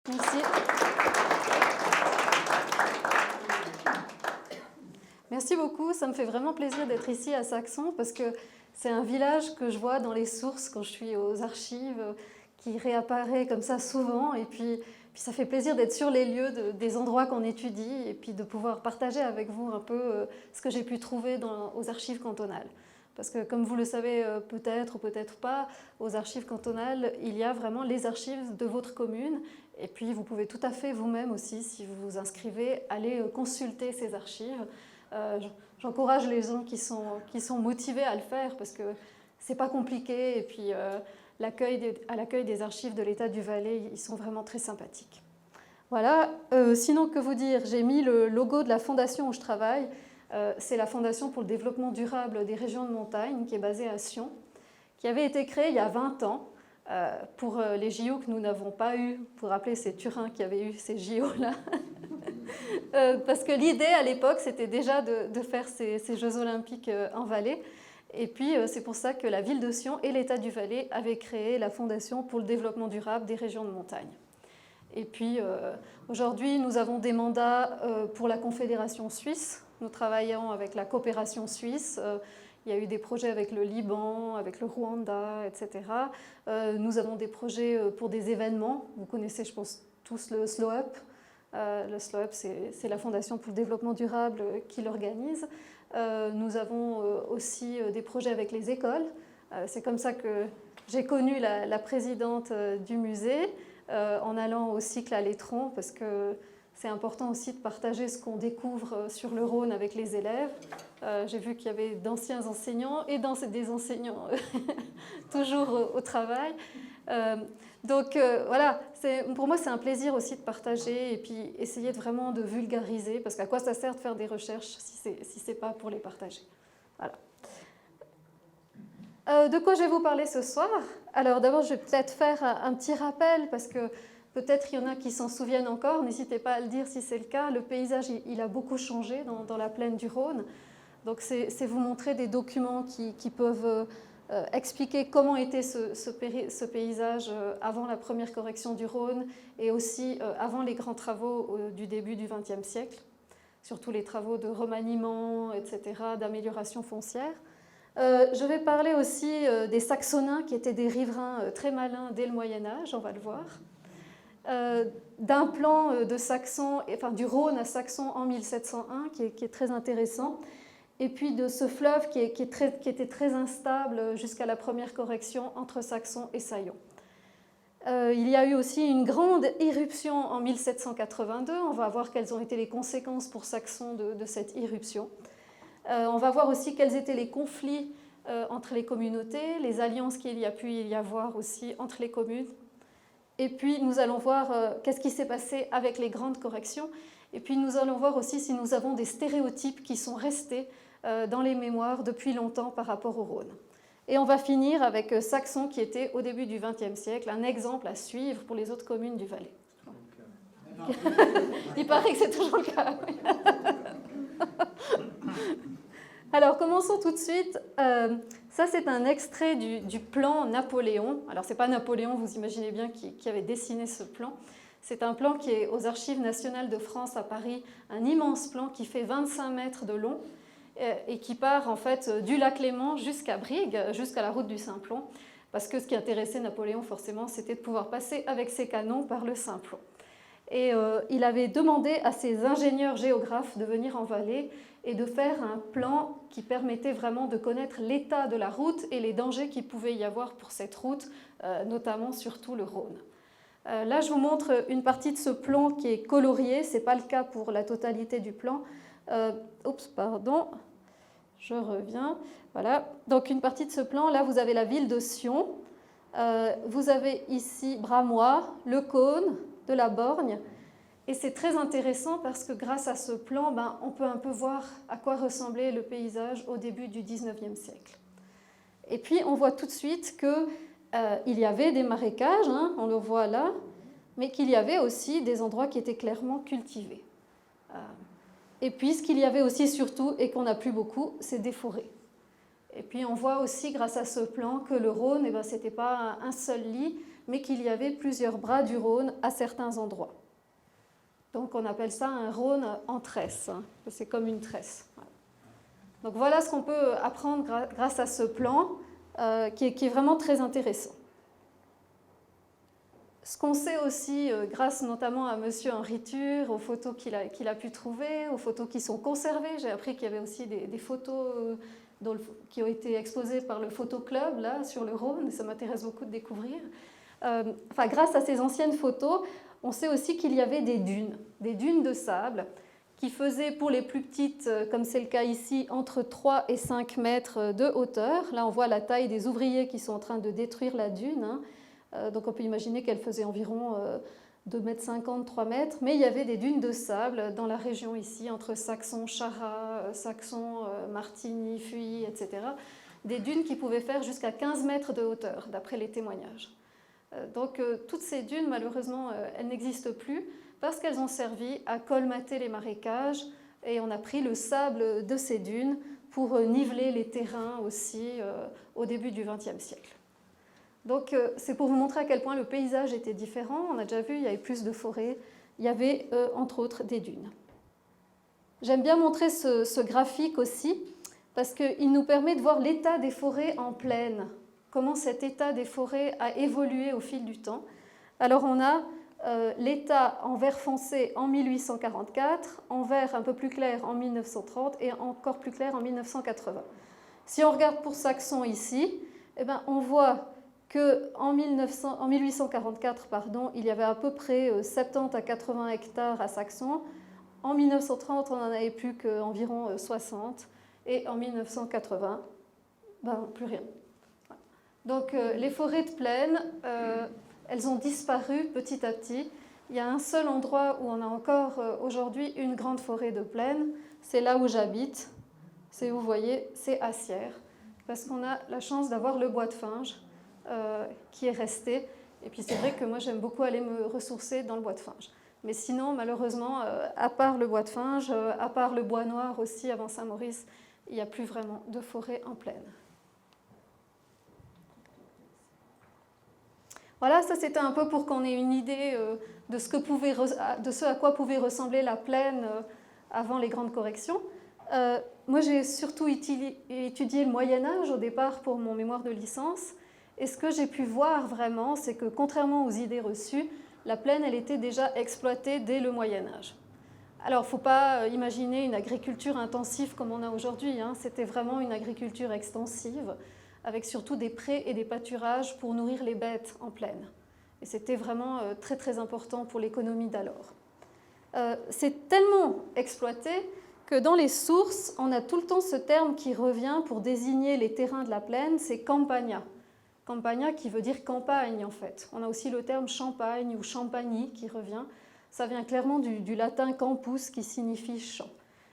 Merci. Merci beaucoup, ça me fait vraiment plaisir d'être ici à Saxon parce que c'est un village que je vois dans les sources quand je suis aux archives, qui réapparaît comme ça souvent et puis ça fait plaisir d'être sur les lieux des endroits qu'on étudie et puis de pouvoir partager avec vous un peu ce que j'ai pu trouver aux archives cantonales. Parce que comme vous le savez peut-être ou peut-être pas, aux archives cantonales, il y a vraiment les archives de votre commune et puis vous pouvez tout à fait vous-même aussi, si vous vous inscrivez, aller consulter ces archives. J'encourage les gens qui sont motivés à le faire parce que c'est pas compliqué et puis à l'accueil des archives de l'État du Valais, ils sont vraiment très sympathiques. Voilà, sinon que vous dire, j'ai mis le logo de la fondation où je travaille. C'est la Fondation pour le développement durable des régions de montagne qui est basée à Sion, qui avait été créée il y a 20 ans pour les JO que nous n'avons pas eu. Pour rappeler, c'est Turin qui avait eu ces JO-là. Parce que l'idée à l'époque, c'était déjà de faire ces Jeux olympiques en Valais. Et puis, c'est pour ça que la ville de Sion et l'État du Valais avaient créé la Fondation pour le développement durable des régions de montagne. Et puis, aujourd'hui, nous avons des mandats pour la Confédération suisse. Nous travaillons avec la coopération suisse. Il y a eu des projets avec le Liban, avec le Rwanda, etc. Nous avons des projets pour des événements. Vous connaissez, je pense, tous le Slow Up. Le Slow Up, c'est la Fondation pour le développement durable qui l'organise. Nous avons aussi des projets avec les écoles. C'est comme ça que j'ai connu la présidente du musée, en allant au cycle à l'Étron, parce que c'est important aussi de partager ce qu'on découvre sur le Rhône avec les élèves. J'ai vu qu'il y avait d'anciens enseignants et des enseignants toujours au travail. Donc voilà, pour moi c'est un plaisir aussi de partager et puis essayer vraiment de vulgariser, parce qu'à quoi ça sert de faire des recherches si c'est pas pour les partager. Voilà. De quoi je vais vous parler ce soir? Alors d'abord je vais peut-être faire un petit rappel, parce que peut-être il y en a qui s'en souviennent encore, n'hésitez pas à le dire si c'est le cas. Le paysage il a beaucoup changé dans la plaine du Rhône, donc c'est vous montrer des documents qui peuvent expliquer comment était ce paysage avant la première correction du Rhône et aussi avant les grands travaux du début du XXe siècle, surtout les travaux de remaniement, etc., d'amélioration foncière. Je vais parler aussi des Saxoniens qui étaient des riverains très malins dès le Moyen-Âge, on va le voir. D'un plan de Saxon, enfin, du Rhône à Saxon en 1701 qui est très intéressant. Et puis de ce fleuve qui était très instable jusqu'à la première correction entre Saxon et Saillon. Il y a eu aussi une grande éruption en 1782. On va voir quelles ont été les conséquences pour Saxon de cette éruption. On va voir aussi quels étaient les conflits entre les communautés, les alliances qu'il y a pu y avoir aussi entre les communes. Et puis nous allons voir qu'est-ce qui s'est passé avec les grandes corrections. Et puis nous allons voir aussi si nous avons des stéréotypes qui sont restés dans les mémoires depuis longtemps par rapport au Rhône. Et on va finir avec Saxon qui était au début du XXe siècle un exemple à suivre pour les autres communes du Valais. Il paraît que c'est toujours le cas. Alors commençons tout de suite. Ça c'est un extrait du plan Napoléon. Alors c'est pas Napoléon, vous imaginez bien, qui avait dessiné ce plan. C'est un plan qui est aux Archives nationales de France à Paris, un immense plan qui fait 25 mètres de long et qui part en fait du lac Léman jusqu'à Brigue, jusqu'à la route du Simplon, parce que ce qui intéressait Napoléon forcément, c'était de pouvoir passer avec ses canons par le Simplon. Et il avait demandé à ses ingénieurs géographes de venir en Valais et de faire un plan qui permettait vraiment de connaître l'état de la route et les dangers qu'il pouvait y avoir pour cette route, notamment surtout le Rhône. Là, je vous montre une partie de ce plan qui est colorié, ce n'est pas le cas pour la totalité du plan. Pardon, je reviens. Voilà, donc une partie de ce plan, là vous avez la ville de Sion, vous avez ici Bramois, le cône de la Borgne, et c'est très intéressant parce que grâce à ce plan, on peut un peu voir à quoi ressemblait le paysage au début du XIXe siècle. Et puis on voit tout de suite qu'il y avait des marécages, on le voit là, mais qu'il y avait aussi des endroits qui étaient clairement cultivés. Et puis ce qu'il y avait aussi surtout, et qu'on n'a plus beaucoup, c'est des forêts. Et puis on voit aussi grâce à ce plan que le Rhône, ce n'était pas un seul lit, mais qu'il y avait plusieurs bras du Rhône à certains endroits. Donc on appelle ça un Rhône en tresse, hein. C'est comme une tresse. Voilà. Donc voilà ce qu'on peut apprendre grâce à ce plan qui est vraiment très intéressant. Ce qu'on sait aussi, grâce notamment à M. Henri Tur, aux photos qu'il a pu trouver, aux photos qui sont conservées, j'ai appris qu'il y avait aussi des photos qui ont été exposées par le Photo Club là, sur le Rhône, et ça m'intéresse beaucoup de découvrir. Grâce à ces anciennes photos, on sait aussi qu'il y avait des dunes de sable, qui faisaient pour les plus petites, comme c'est le cas ici, entre 3 et 5 mètres de hauteur. Là, on voit la taille des ouvriers qui sont en train de détruire la dune, hein. Donc on peut imaginer qu'elle faisait environ 2,50 m, 3 mètres, mais il y avait des dunes de sable dans la région ici, entre Saxon, Charras, Saxon, Martigny, Fuy, etc. Des dunes qui pouvaient faire jusqu'à 15 mètres de hauteur, d'après les témoignages. Donc toutes ces dunes, malheureusement, elles n'existent plus parce qu'elles ont servi à colmater les marécages et on a pris le sable de ces dunes pour niveler les terrains aussi au début du XXe siècle. Donc c'est pour vous montrer à quel point le paysage était différent. On a déjà vu, il y avait plus de forêts, il y avait entre autres des dunes. J'aime bien montrer ce graphique aussi parce qu'il nous permet de voir l'état des forêts en plaine, comment cet état des forêts a évolué au fil du temps. Alors on a l'état en vert foncé en 1844, en vert un peu plus clair en 1930 et encore plus clair en 1980. Si on regarde pour Saxon ici, eh ben, on voit qu'en 1844, il y avait à peu près 70 à 80 hectares à Saxon. En 1930, on n'en avait plus qu'environ 60. Et en 1980, plus rien. Donc les forêts de plaine, elles ont disparu petit à petit. Il y a un seul endroit où on a encore aujourd'hui une grande forêt de plaine. C'est là où j'habite. C'est, vous voyez, c'est Assières. Parce qu'on a la chance d'avoir le bois de Finges qui est resté. Et puis c'est vrai que moi j'aime beaucoup aller me ressourcer dans le bois de Finges. Mais sinon, malheureusement, à part le bois de Finges, à part le bois noir aussi avant Saint-Maurice, il n'y a plus vraiment de forêt en plaine. Voilà, ça c'était un peu pour qu'on ait une idée de ce à quoi pouvait ressembler la plaine avant les grandes corrections. Moi j'ai surtout étudié le Moyen-Âge au départ pour mon mémoire de licence. Et ce que j'ai pu voir vraiment, c'est que contrairement aux idées reçues, la plaine, elle était déjà exploitée dès le Moyen-Âge. Alors, il ne faut pas imaginer une agriculture intensive comme on a aujourd'hui, hein. C'était vraiment une agriculture extensive, avec surtout des prés et des pâturages pour nourrir les bêtes en plaine. Et c'était vraiment très très important pour l'économie d'alors. C'est tellement exploité que dans les sources, on a tout le temps ce terme qui revient pour désigner les terrains de la plaine, c'est campagna. Campagna qui veut dire campagne en fait. On a aussi le terme champagne ou champagny qui revient. Ça vient clairement du latin campus qui signifie champ.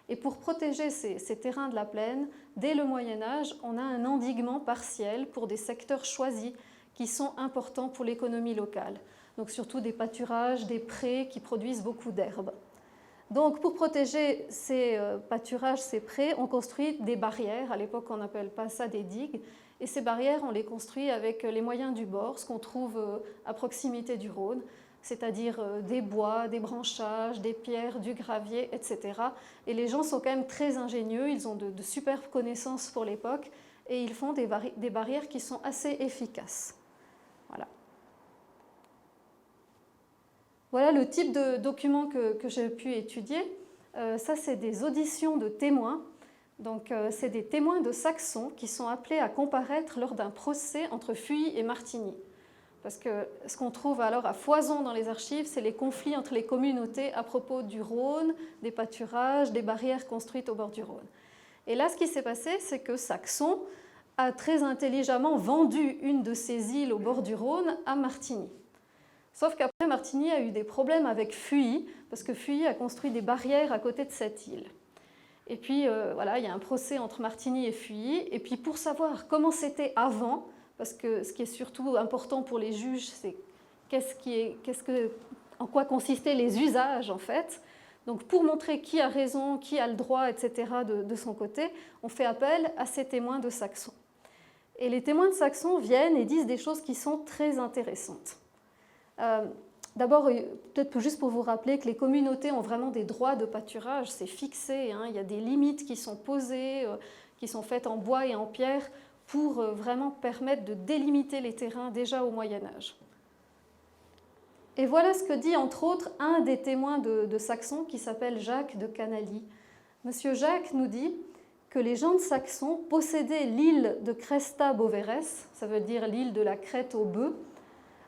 Et pour protéger ces terrains de la plaine, dès le Moyen-Âge, on a un endiguement partiel pour des secteurs choisis qui sont importants pour l'économie locale. Donc surtout des pâturages, des prés qui produisent beaucoup d'herbes. Donc pour protéger ces pâturages, ces prés, on construit des barrières. À l'époque, on n'appelle pas ça des digues. Et ces barrières, on les construit avec les moyens du bord, ce qu'on trouve à proximité du Rhône, c'est-à-dire des bois, des branchages, des pierres, du gravier, etc. Et les gens sont quand même très ingénieux, ils ont de superbes connaissances pour l'époque, et ils font des barrières qui sont assez efficaces. Voilà. Voilà le type de documents que j'ai pu étudier. Ça, c'est des auditions de témoins. Donc, c'est des témoins de Saxon qui sont appelés à comparaître lors d'un procès entre Fuy et Martigny. Parce que ce qu'on trouve alors à foison dans les archives, c'est les conflits entre les communautés à propos du Rhône, des pâturages, des barrières construites au bord du Rhône. Et là, ce qui s'est passé, c'est que Saxon a très intelligemment vendu une de ses îles au bord du Rhône à Martigny. Sauf qu'après, Martigny a eu des problèmes avec Fuy, parce que Fuy a construit des barrières à côté de cette île. Et puis, voilà, il y a un procès entre Martigny et Fuy. Et puis, pour savoir comment c'était avant, parce que ce qui est surtout important pour les juges, c'est en quoi consistaient les usages, en fait. Donc, pour montrer qui a raison, qui a le droit, etc., de son côté, on fait appel à ces témoins de Saxon. Et les témoins de Saxon viennent et disent des choses qui sont très intéressantes. D'abord, peut-être juste pour vous rappeler que les communautés ont vraiment des droits de pâturage, c'est fixé, hein, il y a des limites qui sont posées, qui sont faites en bois et en pierre pour vraiment permettre de délimiter les terrains déjà au Moyen-Âge. Et voilà ce que dit entre autres un des témoins de Saxon qui s'appelle Jacques de Canalis. Monsieur Jacques nous dit que les gens de Saxon possédaient l'île de Cresta Boveres, ça veut dire l'île de la crête aux bœufs,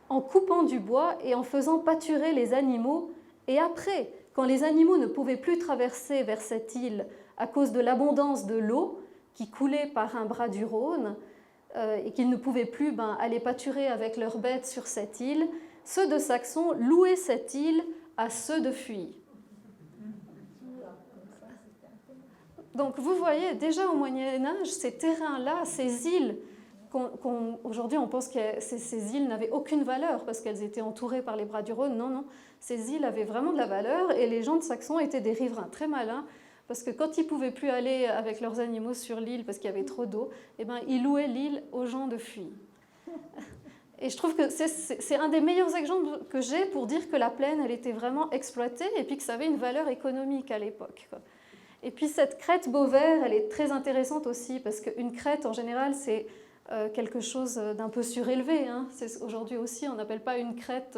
en coupant du bois et en faisant pâturer les animaux. Et après, quand les animaux ne pouvaient plus traverser vers cette île à cause de l'abondance de l'eau qui coulait par un bras du Rhône et qu'ils ne pouvaient plus aller pâturer avec leurs bêtes sur cette île, ceux de Saxon louaient cette île à ceux de Fuy. Donc vous voyez, déjà au Moyen-Âge, ces terrains-là, ces îles, aujourd'hui on pense que ces îles n'avaient aucune valeur parce qu'elles étaient entourées par les bras du Rhône. Non, non, ces îles avaient vraiment de la valeur et les gens de Saxon étaient des riverains très malins parce que quand ils ne pouvaient plus aller avec leurs animaux sur l'île parce qu'il y avait trop d'eau, eh ben, ils louaient l'île aux gens de Fuy. Et je trouve que c'est un des meilleurs exemples que j'ai pour dire que la plaine, elle était vraiment exploitée et puis que ça avait une valeur économique à l'époque. Et puis cette crête Beauvert, elle est très intéressante aussi parce qu'une crête, en général, c'est quelque chose d'un peu surélevé. Hein. Aujourd'hui aussi, on n'appelle pas une crête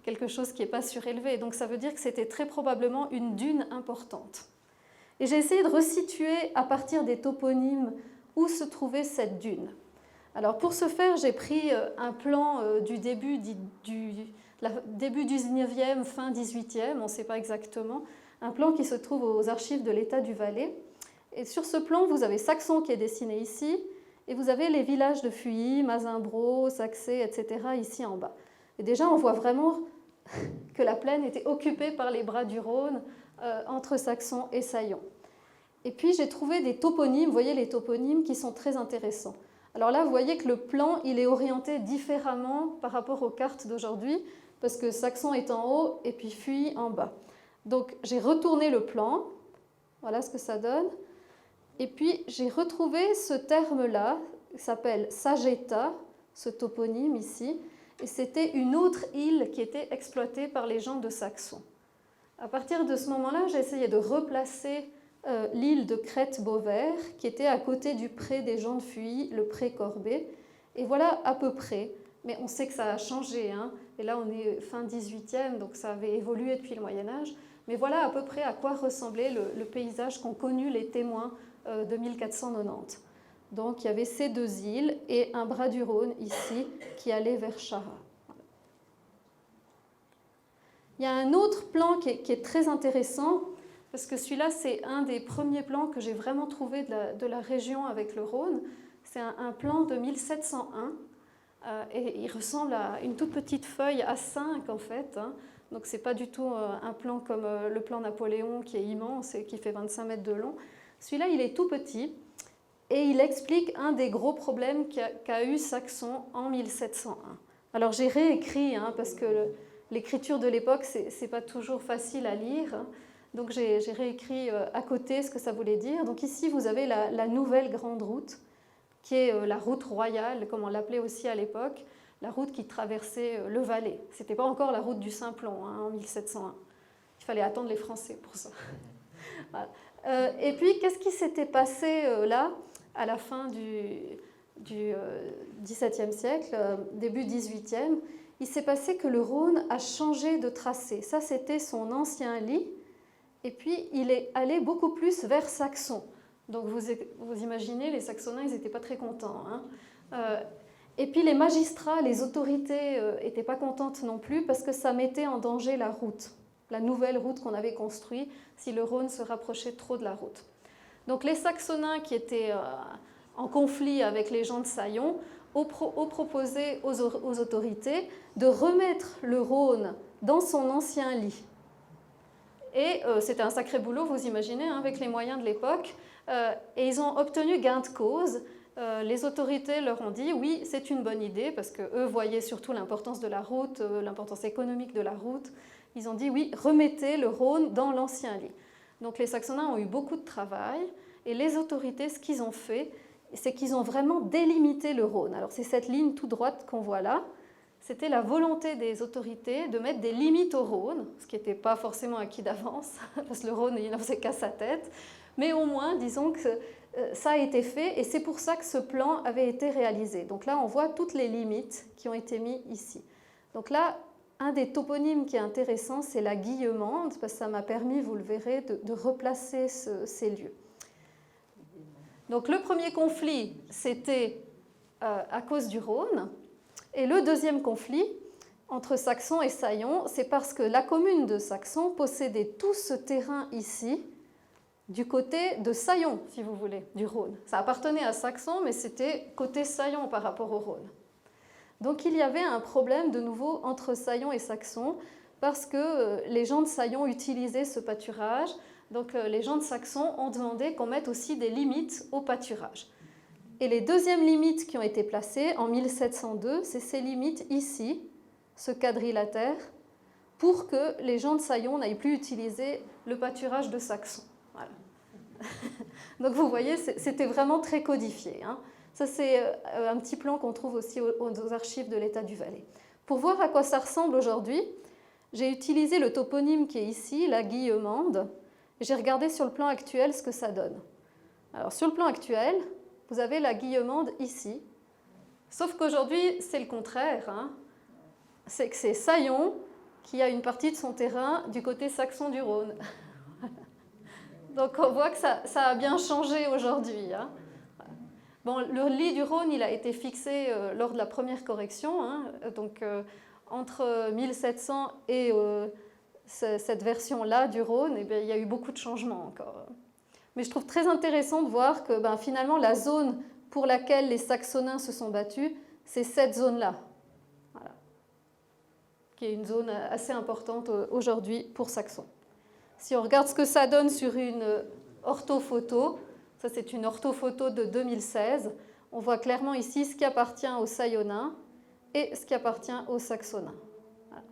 quelque chose qui n'est pas surélevé. Donc ça veut dire que c'était très probablement une dune importante. Et j'ai essayé de resituer à partir des toponymes où se trouvait cette dune. Alors pour ce faire, j'ai pris un plan du début du 19e, fin 18e, on ne sait pas exactement, un plan qui se trouve aux archives de l'État du Valais. Et sur ce plan, vous avez Saxon qui est dessiné ici, et vous avez les villages de Fuy, Mazimbro, Saxé, etc. ici en bas. Et déjà, on voit vraiment que la plaine était occupée par les bras du Rhône entre Saxon et Saillon. Et puis j'ai trouvé des toponymes, vous voyez les toponymes qui sont très intéressants. Alors là, vous voyez que le plan, il est orienté différemment par rapport aux cartes d'aujourd'hui, parce que Saxon est en haut et puis Fuy en bas. Donc j'ai retourné le plan, voilà ce que ça donne, et puis j'ai retrouvé ce terme-là, qui s'appelle Sageta, ce toponyme ici, et c'était une autre île qui était exploitée par les gens de Saxon. À partir de ce moment-là, j'ai essayé de replacer l'île de Crête-Beauvert, qui était à côté du pré des gens de Fuy, le pré Corbet, et voilà à peu près. Mais on sait que ça a changé, hein. Et là on est fin 18e, donc ça avait évolué depuis le Moyen-Âge. Mais voilà à peu près à quoi ressemblait le paysage qu'ont connu les témoins de 1490. Donc il y avait ces deux îles et un bras du Rhône ici qui allait vers Chara. Il y a un autre plan qui est très intéressant, parce que celui-là c'est un des premiers plans que j'ai vraiment trouvé de la région avec le Rhône. C'est un plan de 1701. Et il ressemble à une toute petite feuille A5 en fait, hein. Donc c'est pas du tout un plan comme le plan Napoléon qui est immense et qui fait 25 mètres de long. Celui-là il est tout petit et il explique un des gros problèmes qu'a eu Saxon en 1701. Alors j'ai réécrit hein, parce que l'écriture de l'époque c'est pas toujours facile à lire, hein. Donc j'ai réécrit à côté ce que ça voulait dire. Donc ici vous avez la nouvelle grande route, qui est la route royale, comme on l'appelait aussi à l'époque, la route qui traversait le Valais. Ce n'était pas encore la route du Simplon hein, en 1701. Il fallait attendre les Français pour ça. Voilà. Et puis, qu'est-ce qui s'était passé là, à la fin du XVIIe siècle, début XVIIIe? Il s'est passé que le Rhône a changé de tracé. Ça, c'était son ancien lit. Et puis, il est allé beaucoup plus vers Saxon. Donc vous imaginez, les Saxonins, ils n'étaient pas très contents. Hein. Et puis les magistrats, les autorités n'étaient pas contentes non plus parce que ça mettait en danger la route, la nouvelle route qu'on avait construite, si le Rhône se rapprochait trop de la route. Donc les Saxonins qui étaient en conflit avec les gens de Saillon ont proposé aux autorités de remettre le Rhône dans son ancien lit. Et c'était un sacré boulot, vous imaginez, hein, avec les moyens de l'époque. Et ils ont obtenu gain de cause. Les autorités leur ont dit oui, c'est une bonne idée, parce qu'eux voyaient surtout l'importance de la route, l'importance économique de la route. Ils ont dit oui, remettez le Rhône dans l'ancien lit. Donc les Saxonins ont eu beaucoup de travail, et les autorités, ce qu'ils ont fait, c'est qu'ils ont vraiment délimité le Rhône. Alors c'est cette ligne toute droite qu'on voit là, c'était la volonté des autorités de mettre des limites au Rhône, ce qui n'était pas forcément acquis d'avance, parce que le Rhône, il n'en faisait qu'à sa tête, mais au moins, disons que ça a été fait, et c'est pour ça que ce plan avait été réalisé. Donc là, on voit toutes les limites qui ont été mises ici. Donc là, un des toponymes qui est intéressant, c'est la Guillemande, parce que ça m'a permis, vous le verrez, de replacer ces lieux. Donc le premier conflit, c'était à cause du Rhône, et le deuxième conflit, entre Saxons et Saillons, c'est parce que la commune de Saxons possédait tout ce terrain ici, du côté de Saillons, si vous voulez, du Rhône. Ça appartenait à Saxons, mais c'était côté Saillons par rapport au Rhône. Donc il y avait un problème de nouveau entre Saillons et Saxons, parce que les gens de Saillons utilisaient ce pâturage, donc les gens de Saxons ont demandé qu'on mette aussi des limites au pâturage. Et les deuxièmes limites qui ont été placées en 1702, c'est ces limites ici, ce quadrilatère, pour que les gens de Saillons n'aillent plus utiliser le pâturage de Saxons. Voilà. Donc vous voyez, c'était vraiment très codifié. Hein. Ça, c'est un petit plan qu'on trouve aussi aux archives de l'État du Valais. Pour voir à quoi ça ressemble aujourd'hui, j'ai utilisé le toponyme qui est ici, la Guillemande, et j'ai regardé sur le plan actuel ce que ça donne. Alors sur le plan actuel, vous avez la Guillemande ici, sauf qu'aujourd'hui, c'est le contraire. Hein. C'est que c'est Saillons qui a une partie de son terrain du côté saxon du Rhône. Donc on voit que ça a bien changé aujourd'hui. Hein. Bon, le lit du Rhône, il a été fixé lors de la première correction, hein, donc entre 1700 et cette version-là du Rhône, eh bien, il y a eu beaucoup de changements encore. Mais je trouve très intéressant de voir que finalement la zone pour laquelle les Saxonins se sont battus, c'est cette zone-là, voilà, qui est une zone assez importante aujourd'hui pour Saxons. Si on regarde ce que ça donne sur une orthophoto, ça c'est une orthophoto de 2016, on voit clairement ici ce qui appartient aux Saillonnins et ce qui appartient aux Saxonins. Voilà.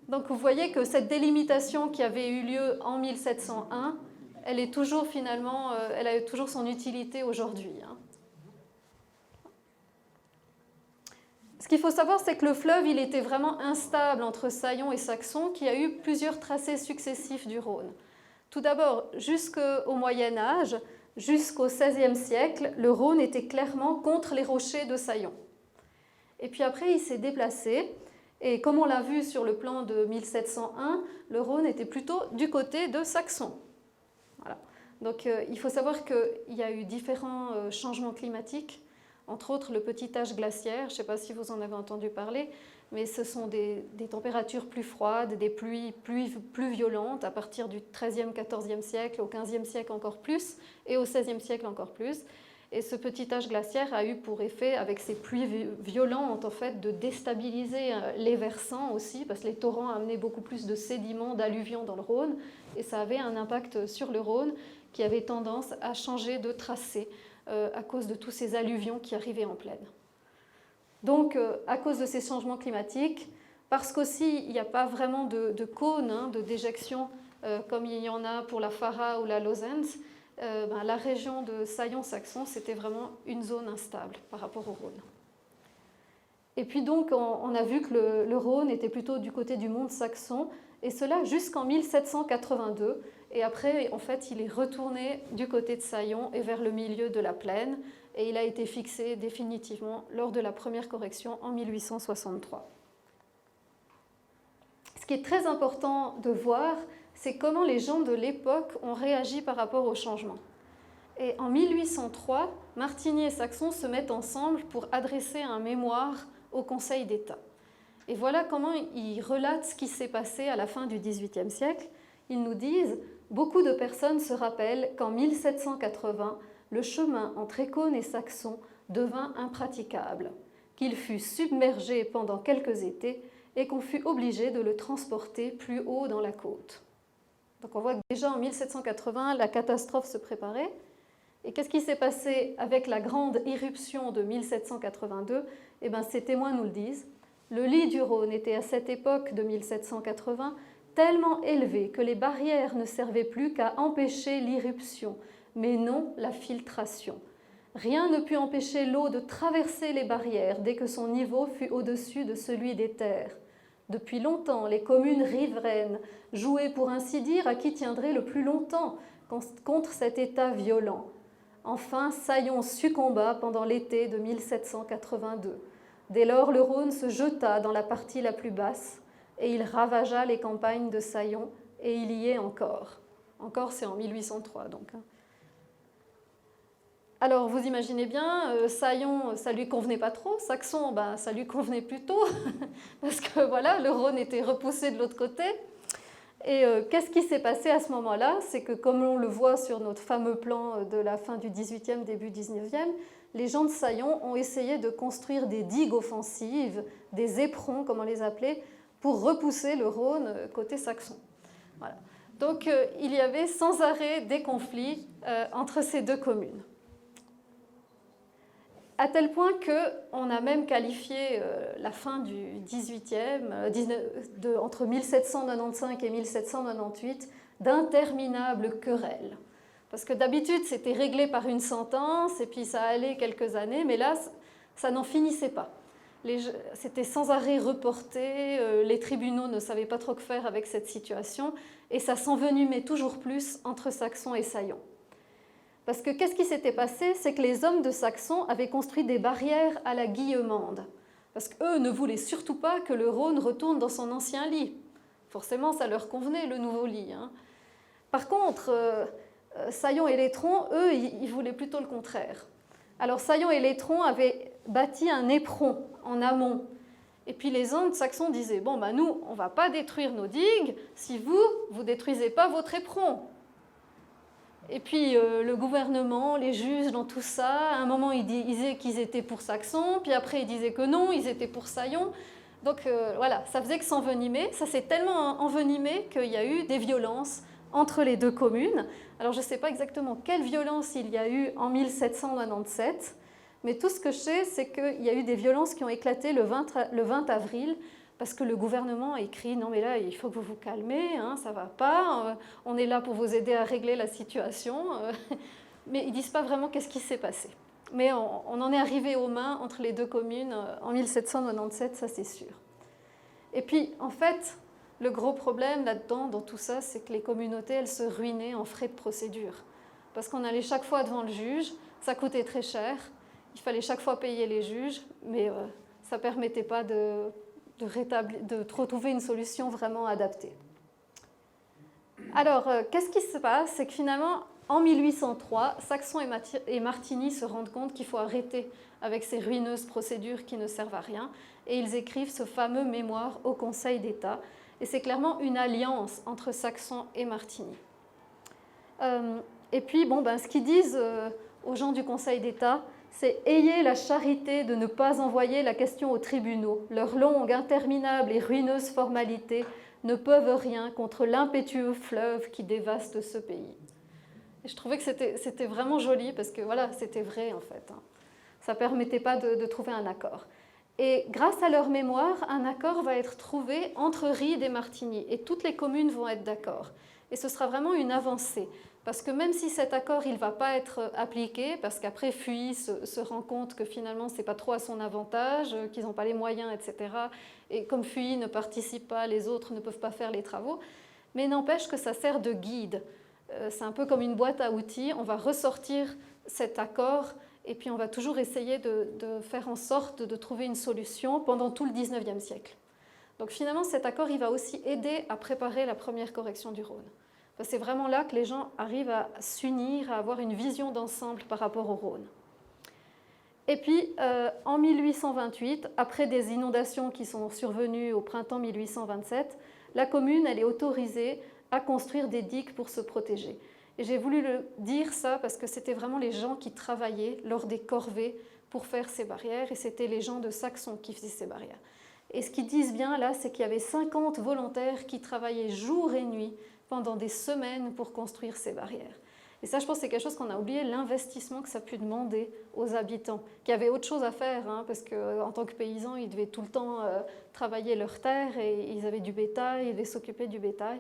Donc vous voyez que cette délimitation qui avait eu lieu en 1701, elle est toujours finalement, elle a toujours son utilité aujourd'hui. Hein. Ce qu'il faut savoir, c'est que le fleuve, il était vraiment instable entre Saillons et Saxons, qui a eu plusieurs tracés successifs du Rhône. Tout d'abord, jusqu'au Moyen-Âge, jusqu'au XVIe siècle, le Rhône était clairement contre les rochers de Saillons. Et puis après, il s'est déplacé, et comme on l'a vu sur le plan de 1701, le Rhône était plutôt du côté de Saxons. Voilà. Donc il faut savoir qu'il y a eu différents changements climatiques, entre autres le petit âge glaciaire, je ne sais pas si vous en avez entendu parler, mais ce sont des températures plus froides, des pluies plus violentes à partir du XIIIe, XIVe siècle, au XVe siècle encore plus, et au XVIe siècle encore plus. Et ce petit âge glaciaire a eu pour effet, avec ces pluies violentes, en fait, de déstabiliser les versants aussi, parce que les torrents amenaient beaucoup plus de sédiments, d'alluvions dans le Rhône, et ça avait un impact sur le Rhône qui avait tendance à changer de tracé à cause de tous ces alluvions qui arrivaient en plaine. Donc, à cause de ces changements climatiques, parce qu'aussi il n'y a pas vraiment de cône, hein, de déjection comme il y en a pour la Fara ou la Lozens, la région de Saillons-Saxons, c'était vraiment une zone instable par rapport au Rhône. Et puis donc, on a vu que le Rhône était plutôt du côté du monde saxon, et cela jusqu'en 1782. Et après, en fait, il est retourné du côté de Saillons et vers le milieu de la plaine, et il a été fixé définitivement lors de la première correction en 1863. Ce qui est très important de voir, c'est comment les gens de l'époque ont réagi par rapport au changement. Et en 1803, Martigny et Saxon se mettent ensemble pour adresser un mémoire au Conseil d'État. Et voilà comment ils relatent ce qui s'est passé à la fin du XVIIIe siècle. Ils nous disent « Beaucoup de personnes se rappellent qu'en 1780, le chemin entre Écaune et Saxon devint impraticable, qu'il fut submergé pendant quelques étés et qu'on fut obligé de le transporter plus haut dans la côte. » Donc on voit que déjà en 1780, la catastrophe se préparait. Et qu'est-ce qui s'est passé avec la grande irruption de 1782 ? Eh bien, ces témoins nous le disent. Le lit du Rhône était à cette époque de 1780 tellement élevé que les barrières ne servaient plus qu'à empêcher l'irruption, mais non la filtration. Rien ne put empêcher l'eau de traverser les barrières dès que son niveau fut au-dessus de celui des terres. Depuis longtemps, les communes riveraines jouaient pour ainsi dire à qui tiendrait le plus longtemps contre cet état violent. Enfin, Saillon succomba pendant l'été de 1782. Dès lors, le Rhône se jeta dans la partie la plus basse et il ravagea les campagnes de Saillon et il y est encore. Encore, c'est en 1803 donc. Alors, vous imaginez bien, Saillon, ça lui convenait pas trop. Saxon, ben, ça lui convenait plutôt, parce que voilà, le Rhône était repoussé de l'autre côté. Et qu'est-ce qui s'est passé à ce moment-là? C'est que, comme on le voit sur notre fameux plan de la fin du XVIIIe, début XIXe, les gens de Saillon ont essayé de construire des digues offensives, des éperons, comme on les appelait, pour repousser le Rhône côté saxon. Voilà. Donc, il y avait sans arrêt des conflits entre ces deux communes. À tel point qu'on a même qualifié la fin du XVIIIe, entre 1795 et 1798, d'interminables querelles. Parce que d'habitude, c'était réglé par une sentence, et puis ça allait quelques années, mais là, ça n'en finissait pas. C'était sans arrêt reporté, les tribunaux ne savaient pas trop que faire avec cette situation, et ça s'envenimait toujours plus entre Saxons et Saillons. Parce que qu'est-ce qui s'était passé? C'est que les hommes de Saxon avaient construit des barrières à la Guillemande. Parce qu'eux ne voulaient surtout pas que le Rhône retourne dans son ancien lit. Forcément, ça leur convenait, le nouveau lit. Hein. Par contre, Saillon et Létron, eux, ils voulaient plutôt le contraire. Alors, Saillon et Létron avaient bâti un éperon en amont. Et puis les hommes de Saxon disaient, bon, ben nous, on ne va pas détruire nos digues si vous ne détruisez pas votre éperon. Et puis le gouvernement, les juges dans tout ça, à un moment ils disaient qu'ils étaient pour Saxon, puis après ils disaient que non, ils étaient pour Saillon. Donc voilà, ça faisait que s'envenimer. Ça s'est tellement envenimé qu'il y a eu des violences entre les deux communes. Alors je ne sais pas exactement quelle violence il y a eu en 1797, mais tout ce que je sais, c'est qu'il y a eu des violences qui ont éclaté le 20 avril, parce que le gouvernement a écrit « Non mais là, il faut que vous vous calmez, hein, ça ne va pas, on est là pour vous aider à régler la situation. » Mais ils ne disent pas vraiment qu'est-ce qui s'est passé. Mais on en est arrivé aux mains entre les deux communes en 1797, ça c'est sûr. Et puis, en fait, le gros problème là-dedans, dans tout ça, c'est que les communautés, elles se ruinaient en frais de procédure. Parce qu'on allait chaque fois devant le juge, ça coûtait très cher, il fallait chaque fois payer les juges, mais ça ne permettait pas de retrouver une solution vraiment adaptée. Alors, qu'est-ce qui se passe? C'est que finalement, en 1803, Saxon et Martigny se rendent compte qu'il faut arrêter avec ces ruineuses procédures qui ne servent à rien, et ils écrivent ce fameux mémoire au Conseil d'État, et c'est clairement une alliance entre Saxon et Martigny. Et puis, bon, ce qu'ils disent aux gens du Conseil d'État, c'est « Ayez la charité de ne pas envoyer la question aux tribunaux. Leurs longues, interminables et ruineuses formalités ne peuvent rien contre l'impétueux fleuve qui dévaste ce pays. » Et je trouvais que c'était vraiment joli, parce que voilà, c'était vrai en fait. Hein. Ça ne permettait pas de trouver un accord. Et grâce à leur mémoire, un accord va être trouvé entre Ried et Martigny, et toutes les communes vont être d'accord. Et ce sera vraiment une avancée. Parce que même si cet accord il ne va pas être appliqué, parce qu'après Fuy se rend compte que finalement ce n'est pas trop à son avantage, qu'ils n'ont pas les moyens, etc. Et comme Fuy ne participe pas, les autres ne peuvent pas faire les travaux. Mais n'empêche que ça sert de guide. C'est un peu comme une boîte à outils. On va ressortir cet accord et puis on va toujours essayer de faire en sorte de trouver une solution pendant tout le XIXe siècle. Donc finalement cet accord il va aussi aider à préparer la première correction du Rhône. C'est vraiment là que les gens arrivent à s'unir, à avoir une vision d'ensemble par rapport au Rhône. Et puis, en 1828, après des inondations qui sont survenues au printemps 1827, la commune elle est autorisée à construire des digues pour se protéger. Et j'ai voulu le dire ça parce que c'était vraiment les gens qui travaillaient lors des corvées pour faire ces barrières, et c'était les gens de Saxon qui faisaient ces barrières. Et ce qu'ils disent bien là, c'est qu'il y avait 50 volontaires qui travaillaient jour et nuit pendant des semaines pour construire ces barrières. Et ça, je pense que c'est quelque chose qu'on a oublié, l'investissement que ça a pu demander aux habitants, qui avaient autre chose à faire, hein, parce qu'en tant que paysans, ils devaient tout le temps travailler leurs terres, et ils avaient du bétail, ils devaient s'occuper du bétail.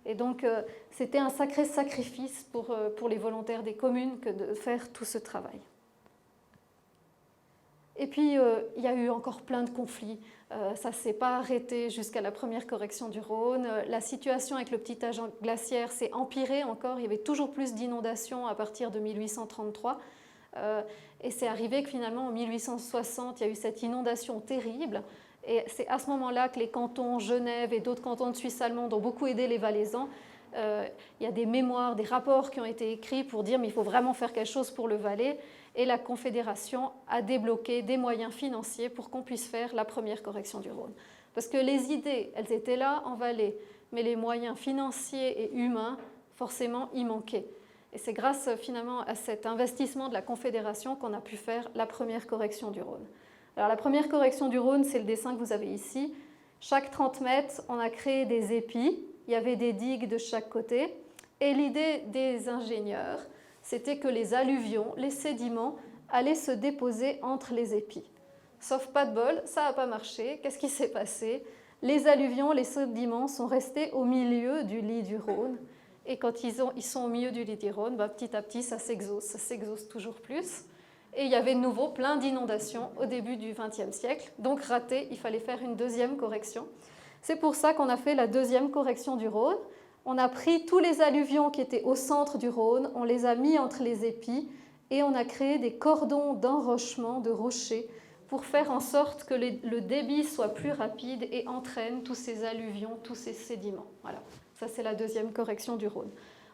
Et donc, c'était un sacré sacrifice pour les volontaires des communes que de faire tout ce travail. Et puis, il y a eu encore plein de conflits. Ça ne s'est pas arrêté jusqu'à la première correction du Rhône. La situation avec le petit âge glaciaire s'est empirée encore. Il y avait toujours plus d'inondations à partir de 1833. Et c'est arrivé que finalement, en 1860, il y a eu cette inondation terrible. Et c'est à ce moment-là que les cantons Genève et d'autres cantons de Suisse allemande ont beaucoup aidé les Valaisans. Il y a des mémoires, des rapports qui ont été écrits pour dire mais il faut vraiment faire quelque chose pour le Valais. Et la Confédération a débloqué des moyens financiers pour qu'on puisse faire la première correction du Rhône. Parce que les idées, elles étaient là en Valais, mais les moyens financiers et humains, forcément, y manquaient. Et c'est grâce finalement à cet investissement de la Confédération qu'on a pu faire la première correction du Rhône. Alors la première correction du Rhône, c'est le dessin que vous avez ici. Chaque 30 mètres, on a créé des épis. Il y avait des digues de chaque côté. Et l'idée des ingénieurs, c'était que les alluvions, les sédiments, allaient se déposer entre les épis. Sauf pas de bol, ça n'a pas marché. Qu'est-ce qui s'est passé? Les alluvions, les sédiments sont restés au milieu du lit du Rhône. Et quand ils sont au milieu du lit du Rhône, petit à petit, ça s'exauce toujours plus. Et il y avait de nouveau plein d'inondations au début du XXe siècle. Donc raté, il fallait faire une deuxième correction. C'est pour ça qu'on a fait la deuxième correction du Rhône. On a pris tous les alluvions qui étaient au centre du Rhône, on les a mis entre les épis et on a créé des cordons d'enrochement de rochers pour faire en sorte que le débit soit plus rapide et entraîne tous ces alluvions, tous ces sédiments. Voilà, ça c'est la deuxième correction du Rhône.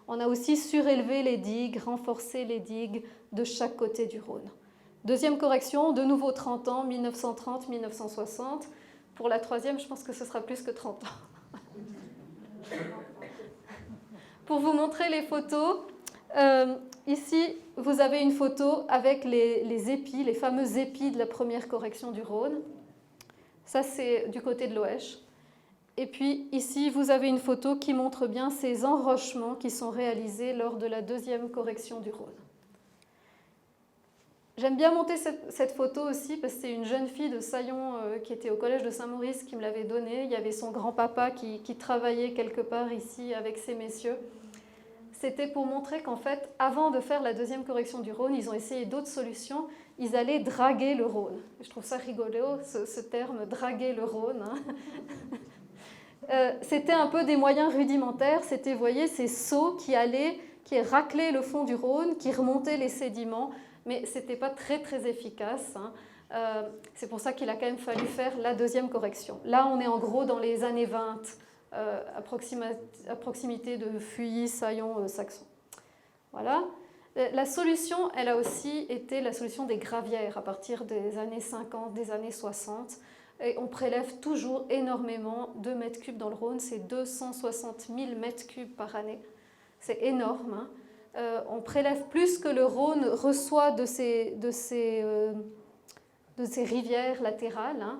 On a aussi surélevé les digues, renforcé les digues de chaque côté du Rhône. Deuxième correction, de nouveau 30 ans, 1930-1960. Pour la troisième, je pense que ce sera plus que 30 ans. Pour vous montrer les photos, ici, vous avez une photo avec les épis, les fameux épis de la première correction du Rhône. Ça, c'est du côté de l'Oèche. Et puis, ici, vous avez une photo qui montre bien ces enrochements qui sont réalisés lors de la deuxième correction du Rhône. J'aime bien monter cette photo aussi parce que c'est une jeune fille de Saillon qui était au collège de Saint-Maurice qui me l'avait donnée. Il y avait son grand-papa qui travaillait quelque part ici avec ces messieurs. C'était pour montrer qu'en fait, avant de faire la deuxième correction du Rhône, ils ont essayé d'autres solutions. Ils allaient draguer le Rhône. Je trouve ça rigolo, ce terme, draguer le Rhône. C'était un peu des moyens rudimentaires. C'était, vous voyez, ces seaux qui raclaient le fond du Rhône, qui remontaient les sédiments. Mais ce n'était pas très, très efficace. C'est pour ça qu'il a quand même fallu faire la deuxième correction. Là, on est en gros dans les années 20, à proximité de Fuilly, Saillon, Saxon. Voilà. La solution, elle a aussi été la solution des gravières à partir des années 50, des années 60. Et on prélève toujours énormément de mètres cubes dans le Rhône. C'est 260 000 mètres cubes par année. C'est énorme, hein. On prélève plus que le Rhône reçoit de ces rivières latérales. Hein.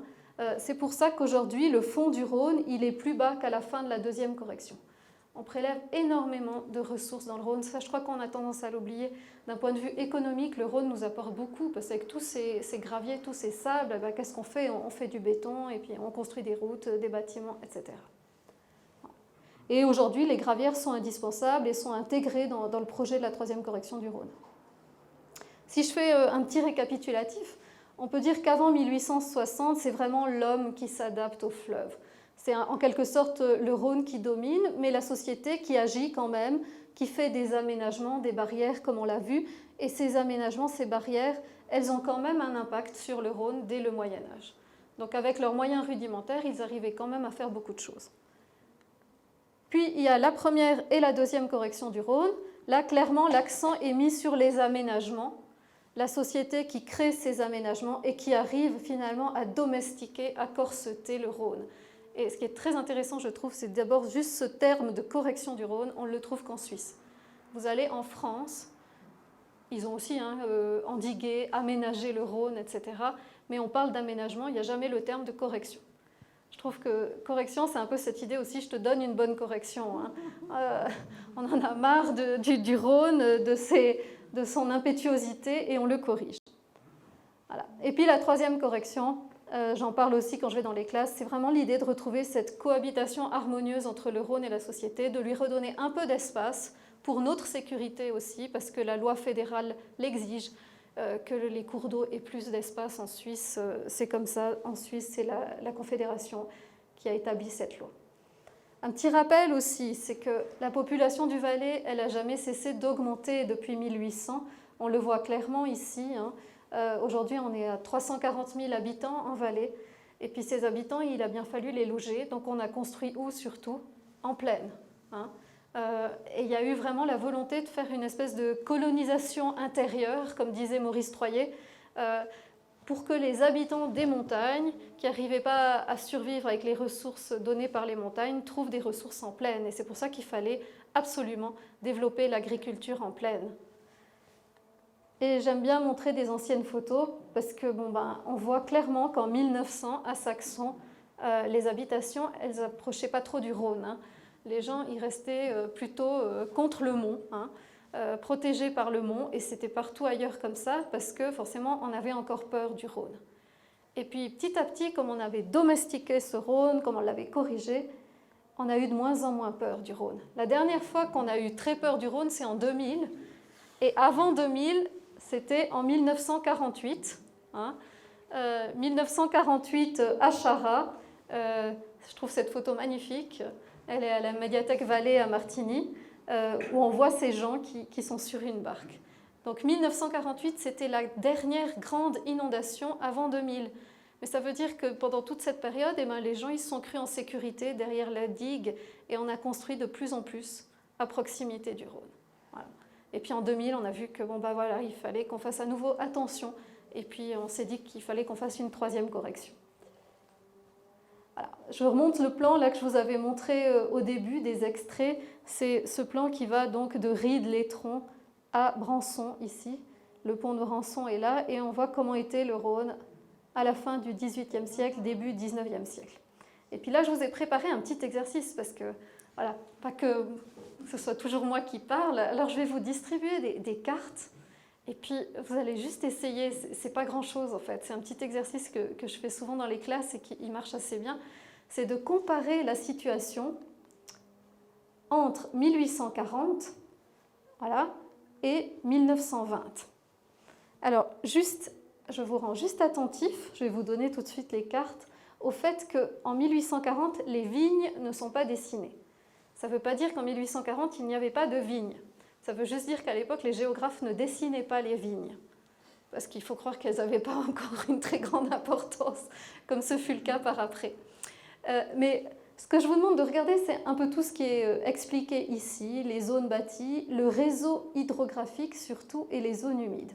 C'est pour ça qu'aujourd'hui, le fond du Rhône, il est plus bas qu'à la fin de la deuxième correction. On prélève énormément de ressources dans le Rhône. Ça, je crois qu'on a tendance à l'oublier. D'un point de vue économique, le Rhône nous apporte beaucoup, parce qu'avec tous ces graviers, tous ces sables, qu'est-ce qu'on fait? On fait du béton, et puis on construit des routes, des bâtiments, etc. Et aujourd'hui, les gravières sont indispensables et sont intégrées dans le projet de la troisième correction du Rhône. Si je fais un petit récapitulatif, on peut dire qu'avant 1860, c'est vraiment l'homme qui s'adapte au fleuve. C'est en quelque sorte le Rhône qui domine, mais la société qui agit quand même, qui fait des aménagements, des barrières, comme on l'a vu. Et ces aménagements, ces barrières, elles ont quand même un impact sur le Rhône dès le Moyen-Âge. Donc avec leurs moyens rudimentaires, ils arrivaient quand même à faire beaucoup de choses. Puis il y a la première et la deuxième correction du Rhône. Là, clairement, l'accent est mis sur les aménagements. La société qui crée ces aménagements et qui arrive finalement à domestiquer, à corseter le Rhône. Et ce qui est très intéressant, je trouve, c'est d'abord juste ce terme de correction du Rhône, on ne le trouve qu'en Suisse. Vous allez en France, ils ont aussi endigué, aménagé le Rhône, etc. Mais on parle d'aménagement, il n'y a jamais le terme de correction. Je trouve que correction, c'est un peu cette idée aussi, je te donne une bonne correction. Hein. On en a marre du Rhône, de son impétuosité, et on le corrige. Voilà. Et puis la troisième correction, j'en parle aussi quand je vais dans les classes, c'est vraiment l'idée de retrouver cette cohabitation harmonieuse entre le Rhône et la société, de lui redonner un peu d'espace pour notre sécurité aussi, parce que la loi fédérale l'exige. que les cours d'eau aient plus d'espace en Suisse. C'est comme ça, en Suisse, c'est la Confédération qui a établi cette loi. Un petit rappel aussi, c'est que la population du Valais, elle n'a jamais cessé d'augmenter depuis 1800. On le voit clairement ici. Aujourd'hui, on est à 340 000 habitants en Valais. Et puis ces habitants, il a bien fallu les loger. Donc on a construit où surtout? En plaine. Et il y a eu vraiment la volonté de faire une espèce de colonisation intérieure, comme disait Maurice Troyer, pour que les habitants des montagnes, qui n'arrivaient pas à survivre avec les ressources données par les montagnes, trouvent des ressources en plaine. Et c'est pour ça qu'il fallait absolument développer l'agriculture en plaine. Et j'aime bien montrer des anciennes photos, parce que on voit clairement qu'en 1900, à Saxon, les habitations, elles n'approchaient pas trop du Rhône. Les gens, ils restaient plutôt contre le mont, protégés par le mont, et c'était partout ailleurs comme ça, parce que forcément, on avait encore peur du Rhône. Et puis, petit à petit, comme on avait domestiqué ce Rhône, comme on l'avait corrigé, on a eu de moins en moins peur du Rhône. La dernière fois qu'on a eu très peur du Rhône, c'est en 2000, et avant 2000, c'était en 1948. 1948 à Chara, je trouve cette photo magnifique. Elle est à la médiathèque Vallée à Martigny, où on voit ces gens qui sont sur une barque. Donc 1948, c'était la dernière grande inondation avant 2000. Mais ça veut dire que pendant toute cette période, les gens ils se sont crus en sécurité derrière la digue et on a construit de plus en plus à proximité du Rhône. Voilà. Et puis en 2000, on a vu que il fallait qu'on fasse à nouveau attention. Et puis on s'est dit qu'il fallait qu'on fasse une troisième correction. Voilà. Je remonte le plan là que je vous avais montré au début des extraits. C'est ce plan qui va donc de Ried-Létron à Branson ici. Le pont de Branson est là et on voit comment était le Rhône à la fin du XVIIIe siècle, début XIXe siècle. Et puis là, je vous ai préparé un petit exercice parce que, voilà, pas que ce soit toujours moi qui parle. Alors je vais vous distribuer des cartes. Et puis, vous allez juste essayer, c'est pas grand-chose en fait, c'est un petit exercice que je fais souvent dans les classes et qui marche assez bien, c'est de comparer la situation entre 1840 et 1920. Alors, je vous rends juste attentif, je vais vous donner tout de suite les cartes, au fait qu'en 1840, les vignes ne sont pas dessinées. Ça ne veut pas dire qu'en 1840, il n'y avait pas de vignes. Ça veut juste dire qu'à l'époque, les géographes ne dessinaient pas les vignes, parce qu'il faut croire qu'elles n'avaient pas encore une très grande importance, comme ce fut le cas par après. Mais ce que je vous demande de regarder, c'est un peu tout ce qui est expliqué ici, les zones bâties, le réseau hydrographique surtout, et les zones humides.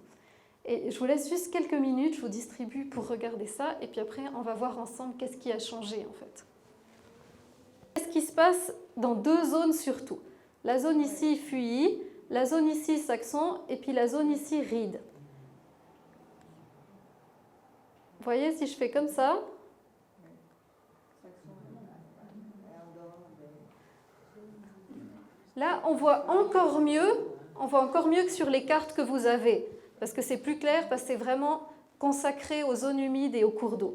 Et je vous laisse juste quelques minutes, je vous distribue pour regarder ça, et puis après, on va voir ensemble qu'est-ce qui a changé en fait. Qu'est-ce qui se passe dans deux zones surtout? La zone ici, Fuy, la zone ici, Saxon, et puis la zone ici, Ried. Vous voyez, si je fais comme ça, là, on voit encore mieux que sur les cartes que vous avez, parce que c'est plus clair, parce que c'est vraiment consacré aux zones humides et aux cours d'eau.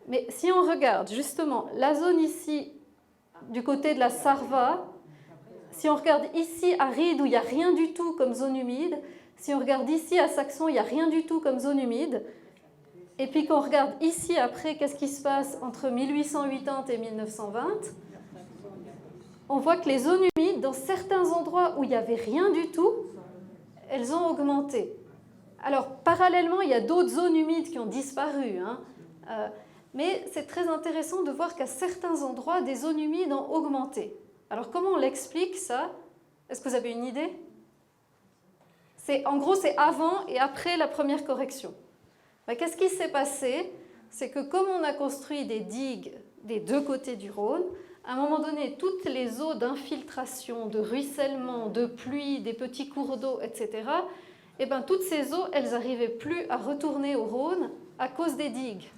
Mais si on regarde justement la zone ici, du côté de la Sarva, si on regarde ici à Ried où il n'y a rien du tout comme zone humide, si on regarde ici à Saxon, il n'y a rien du tout comme zone humide, et puis qu'on regarde ici après, qu'est-ce qui se passe entre 1880 et 1920, on voit que les zones humides, dans certains endroits où il n'y avait rien du tout, elles ont augmenté. Alors, parallèlement, il y a d'autres zones humides qui ont disparu, mais c'est très intéressant de voir qu'à certains endroits, des zones humides ont augmenté. Alors, comment on l'explique, ça? Est-ce que vous avez une idée? En gros, c'est avant et après la première correction. Qu'est-ce qui s'est passé? C'est que comme on a construit des digues des deux côtés du Rhône, à un moment donné, toutes les eaux d'infiltration, de ruissellement, de pluie, des petits cours d'eau, etc., toutes ces eaux, elles n'arrivaient plus à retourner au Rhône à cause des digues.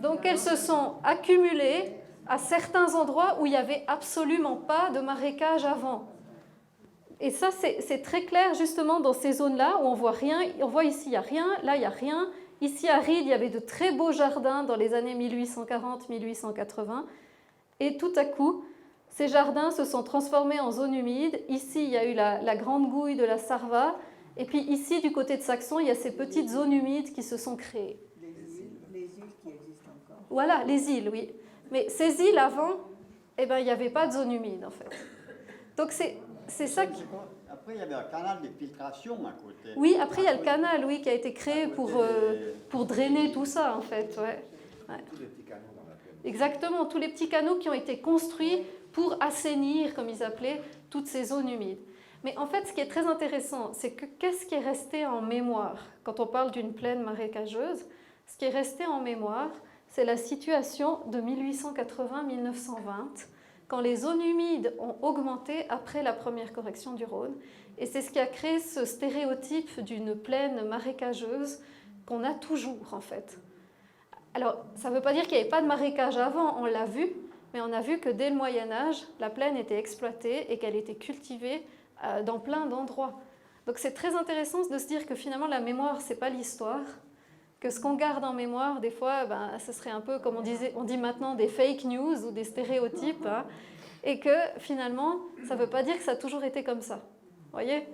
Donc, elles se sont accumulées à certains endroits où il n'y avait absolument pas de marécage avant. Et ça, c'est très clair justement dans ces zones-là où on voit rien. On voit ici, il n'y a rien, là, il n'y a rien. Ici, à Ried, il y avait de très beaux jardins dans les années 1840-1880. Et tout à coup, ces jardins se sont transformés en zones humides. Ici, il y a eu la grande gouille de la Sarva. Et puis ici, du côté de Saxon, il y a ces petites zones humides qui se sont créées. Les îles qui existent encore. Voilà, les îles, oui. Mais ces îles, avant, eh ben, il n'y avait pas de zone humide, en fait. Donc c'est ça qui... Après, il y avait un canal de filtration à côté. Oui, après, il y a le canal, oui, qui a été créé pour drainer tout ça, en fait. Ouais. Ouais. Tous les petits canaux dans la plaine. Exactement, tous les petits canaux qui ont été construits pour assainir, comme ils appelaient, toutes ces zones humides. Mais en fait, ce qui est très intéressant, c'est que qu'est-ce qui est resté en mémoire quand on parle d'une plaine marécageuse? Ce qui est resté en mémoire, c'est la situation de 1880-1920, quand les zones humides ont augmenté après la première correction du Rhône. Et c'est ce qui a créé ce stéréotype d'une plaine marécageuse qu'on a toujours, en fait. Alors, ça ne veut pas dire qu'il n'y avait pas de marécage avant, on l'a vu, mais on a vu que dès le Moyen-Âge, la plaine était exploitée et qu'elle était cultivée dans plein d'endroits. Donc c'est très intéressant de se dire que finalement la mémoire, ce n'est pas l'histoire, que ce qu'on garde en mémoire, des fois, ce serait un peu comme on dit maintenant des fake news ou des stéréotypes, hein, et que finalement, ça ne veut pas dire que ça a toujours été comme ça. Vous voyez ?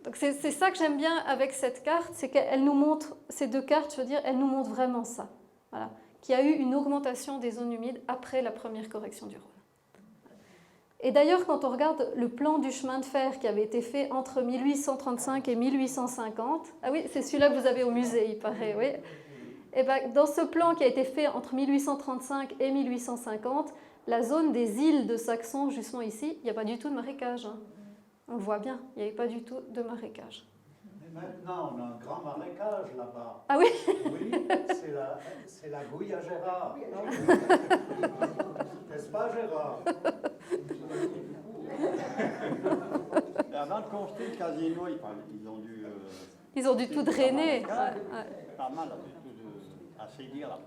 Donc c'est ça que j'aime bien avec cette carte, c'est qu'elle nous montre, ces deux cartes, je veux dire, elles nous montrent vraiment ça. Voilà. Qu'il y a eu une augmentation des zones humides après la première correction du Rhône. Et d'ailleurs, quand on regarde le plan du chemin de fer qui avait été fait entre 1835 et 1850, ah oui, c'est celui-là que vous avez au musée, il paraît, oui. Et bien, dans ce plan qui a été fait entre 1835 et 1850, la zone des îles de Saxon, justement ici, il n'y a pas du tout de marécage. Hein. On le voit bien, il n'y avait pas du tout de marécage. Mais maintenant, on a un grand marécage là-bas. Ah oui? Oui, c'est la Gouille à Gérard. N'est-ce pas, Gérard? Et avant de construire le casino, ils ont dû tout drainer. Ouais. Pas mal, assainir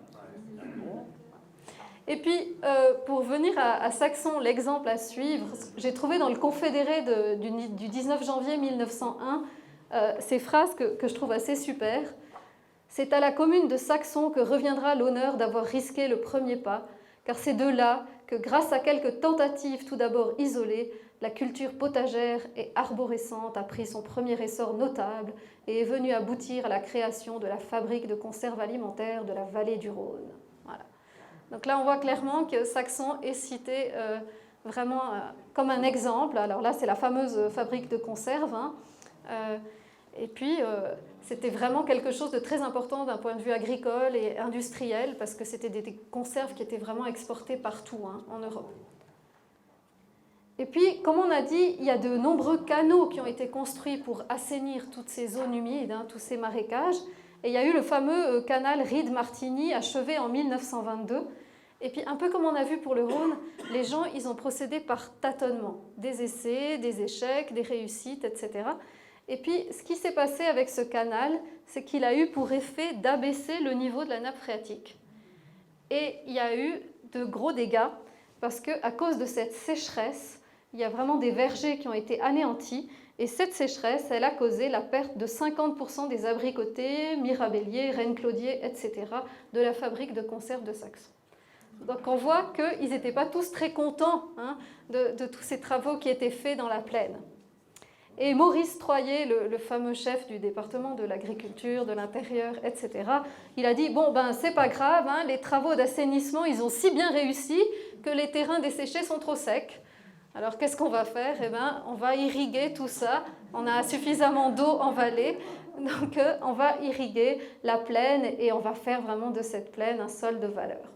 la cour. Et puis, pour venir à Saxon, l'exemple à suivre, j'ai trouvé dans le Confédéré du 19 janvier 1901 ces phrases que je trouve assez super. C'est à la commune de Saxon que reviendra l'honneur d'avoir risqué le premier pas, car c'est de là que, grâce à quelques tentatives tout d'abord isolées, la culture potagère et arborescente a pris son premier essor notable et est venue aboutir à la création de la fabrique de conserves alimentaires de la vallée du Rhône. Voilà. Donc là, on voit clairement que Saxon est cité vraiment comme un exemple. Alors là, c'est la fameuse fabrique de conserves. Hein. Et puis, c'était vraiment quelque chose de très important d'un point de vue agricole et industriel, parce que c'était des conserves qui étaient vraiment exportées partout hein, en Europe. Et puis, comme on a dit, il y a de nombreux canaux qui ont été construits pour assainir toutes ces zones humides, hein, tous ces marécages. Et il y a eu le fameux canal Ried-Martigny achevé en 1922. Et puis, un peu comme on a vu pour le Rhône, les gens, ils ont procédé par tâtonnement. Des essais, des échecs, des réussites, etc. Et puis, ce qui s'est passé avec ce canal, c'est qu'il a eu pour effet d'abaisser le niveau de la nappe phréatique. Et il y a eu de gros dégâts, parce qu'à cause de cette sécheresse, il y a vraiment des vergers qui ont été anéantis. Et cette sécheresse, elle a causé la perte de 50% des abricotiers, mirabelliers, reines-claudiers, etc. de la fabrique de conserves de Saxon. Donc on voit qu'ils n'étaient pas tous très contents hein, de tous ces travaux qui étaient faits dans la plaine. Et Maurice Troyer, le fameux chef du département de l'agriculture, de l'intérieur, etc., il a dit, bon, c'est pas grave, hein, les travaux d'assainissement, ils ont si bien réussi que les terrains desséchés sont trop secs. Alors qu'est-ce qu'on va faire? On va irriguer tout ça. On a suffisamment d'eau en vallée, donc on va irriguer la plaine et on va faire vraiment de cette plaine un sol de valeur.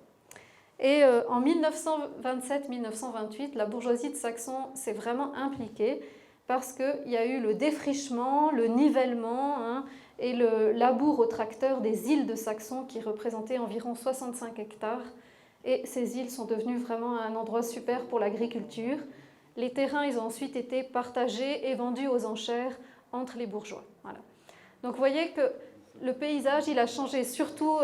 Et en 1927-1928, la bourgeoisie de Saxon s'est vraiment impliquée parce qu'il y a eu le défrichement, le nivellement hein, et le labour au tracteur des îles de Saxon qui représentaient environ 65 hectares. Et ces îles sont devenues vraiment un endroit super pour l'agriculture. Les terrains, ils ont ensuite été partagés et vendus aux enchères entre les bourgeois. Voilà. Donc vous voyez que le paysage, il a changé surtout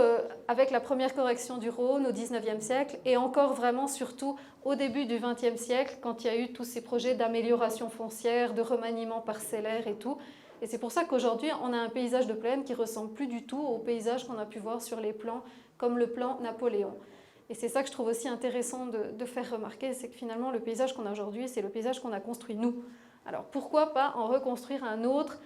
avec la première correction du Rhône au XIXe siècle et encore vraiment surtout au début du XXe siècle quand il y a eu tous ces projets d'amélioration foncière, de remaniement parcellaire et tout. Et c'est pour ça qu'aujourd'hui, on a un paysage de plaine qui ne ressemble plus du tout au paysage qu'on a pu voir sur les plans comme le plan Napoléon. Et c'est ça que je trouve aussi intéressant de faire remarquer, c'est que finalement le paysage qu'on a aujourd'hui, c'est le paysage qu'on a construit nous. Alors pourquoi pas en reconstruire un autre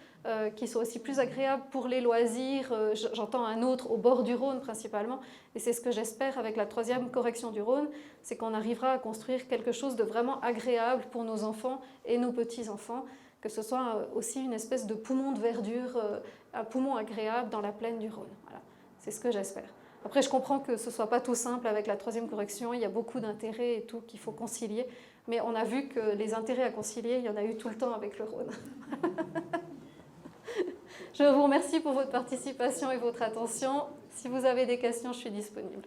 qui soit aussi plus agréable pour les loisirs, j'entends un autre au bord du Rhône principalement, et c'est ce que j'espère avec la 3e correction du Rhône, c'est qu'on arrivera à construire quelque chose de vraiment agréable pour nos enfants et nos petits-enfants, que ce soit aussi une espèce de poumon de verdure, un poumon agréable dans la plaine du Rhône. Voilà. C'est ce que j'espère. Après, je comprends que ce ne soit pas tout simple avec la 3e correction, il y a beaucoup d'intérêts et tout qu'il faut concilier, mais on a vu que les intérêts à concilier, il y en a eu tout le temps avec le Rhône. Je vous remercie pour votre participation et votre attention. Si vous avez des questions, je suis disponible.